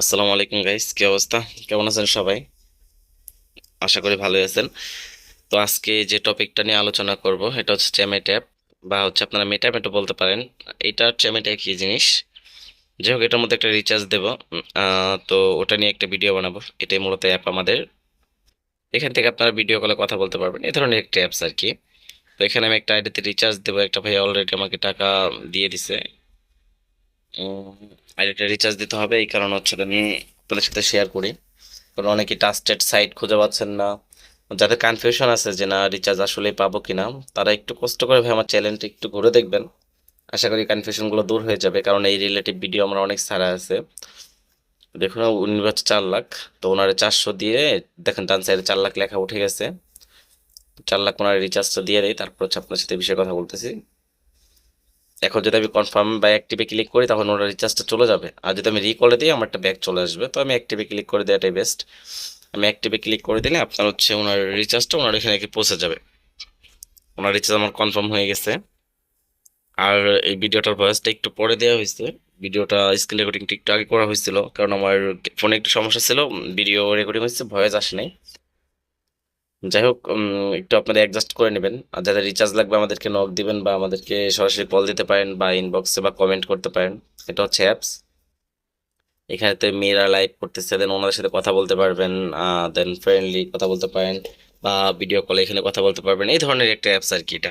আসসালামু আলাইকুম গাইস, কি অবস্থা? কেমন আছেন সবাই? আশা করি ভালোই আছেন। তো আজকে যে টপিকটা নিয়ে আলোচনা করব এটা হচ্ছে চ্যামেট অ্যাপ, বা হচ্ছে আপনারা মেটামেটো বলতে পারেন। এটা চ্যামেট একই জিনিস। যাই হোক, এটার মধ্যে একটা রিচার্জ দেব। তো ওটা নিয়ে একটা ভিডিও বানাবো। এটাই মূলত অ্যাপ আমাদের। এখান থেকে আপনারা ভিডিও কলে কথা বলতে পারবেন, এই ধরনের একটা অ্যাপস আর কি। তো এখানে আমি একটা আইডিতে রিচার্জ দেবো। একটা ভাই অলরেডি আমাকে টাকা দিয়ে দিছে। আইডিটা রিচার্জ দিতে হবে, এই কারণে হচ্ছে আমি আপনাদের সাথে শেয়ার করি। কারণ অনেকে ট্রাস্টেড সাইট খুঁজে পাচ্ছেন না, যাদের কনফিউশন আছে যে না রিচার্জ আসলে পাবো কিনা, তারা একটু কষ্ট করে ভাই আমার চ্যানেলটা একটু ঘুরে দেখবেন। আশা করি কনফিউশন গুলো দূর হয়ে যাবে, কারণ এই রিলেটিভ ভিডিও আমার অনেক সারা আছে। দেখুন, উনি হচ্ছে 4 লাখ। তো ওনারে 400 দিয়ে দেখেন ডান সাইডে 4 লাখ লেখা উঠে গেছে। 4 লাখ ওনার রিচার্জটা দিয়ে দেয়, তারপর হচ্ছে আপনার সাথে এই বিষয়ে কথা বলতেছি। এখন যদি আমি কনফার্ম বা অ্যাক্টিভে ক্লিক করি তখন ওনার রিচার্জটা চলে যাবে, আর যদি আমি রিকলে দিই আমার একটা ব্যাক চলে আসবে। তো আমি অ্যাক্টিভে ক্লিক করে দেওয়াটাই বেস্ট। আমি অ্যাক্টিভে ক্লিক করে দিলে আপনার হচ্ছে ওনার রিচার্জটা ওনার এখানে গিয়ে পৌঁছে যাবে। ওনার রিচার্জ আমার কনফার্ম হয়ে গেছে। আর এই ভিডিওটার ভয়েসটা একটু পরে দেওয়া হয়েছে। ভিডিওটা স্ক্রিন রেকর্ডিংটা একটু আগে করা হয়েছিল, কারণ আমার ফোনে একটু সমস্যা ছিল। ভিডিও রেকর্ডিং হয়েছে, ভয়েস আসে নাই। যাই হোক, একটু আপনারা অ্যাডজাস্ট করে নেবেন। আর যাদের রিচার্জ লাগবে আমাদেরকে নক দিবেন, বা আমাদেরকে সরাসরি কল দিতে পারেন, বা ইনবক্সে বা কমেন্ট করতে পারেন। এটা হচ্ছে অ্যাপস। এখানেতে মেয়েরা লাইভ করতেছে, দেন ওনাদের সাথে কথা বলতে পারবেন। দেন ফ্রেন্ডলি কথা বলতে পারেন, বা ভিডিও কলে এখানে কথা বলতে পারবেন। এই ধরনের একটা অ্যাপস আর কি এটা।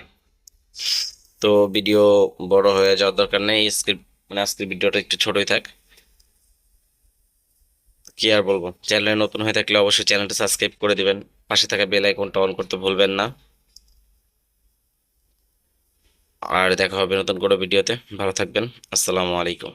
তো ভিডিও বড় হয়ে যাওয়ার দরকার নেই, স্ক্রিপ্ট মানে আজকের ভিডিওটা একটু ছোটই থাক। কি আর বলবো, চ্যানেলে নতুন হয়ে থাকলে অবশ্যই চ্যানেলটা সাবস্ক্রাইব করে দিবেন। পাশে থাকা বেল আইকনটা অন করতে ভুলবেন না। আর দেখা হবে নতুন কোনো ভিডিওতে। ভালো থাকবেন। আসসালামু আলাইকুম।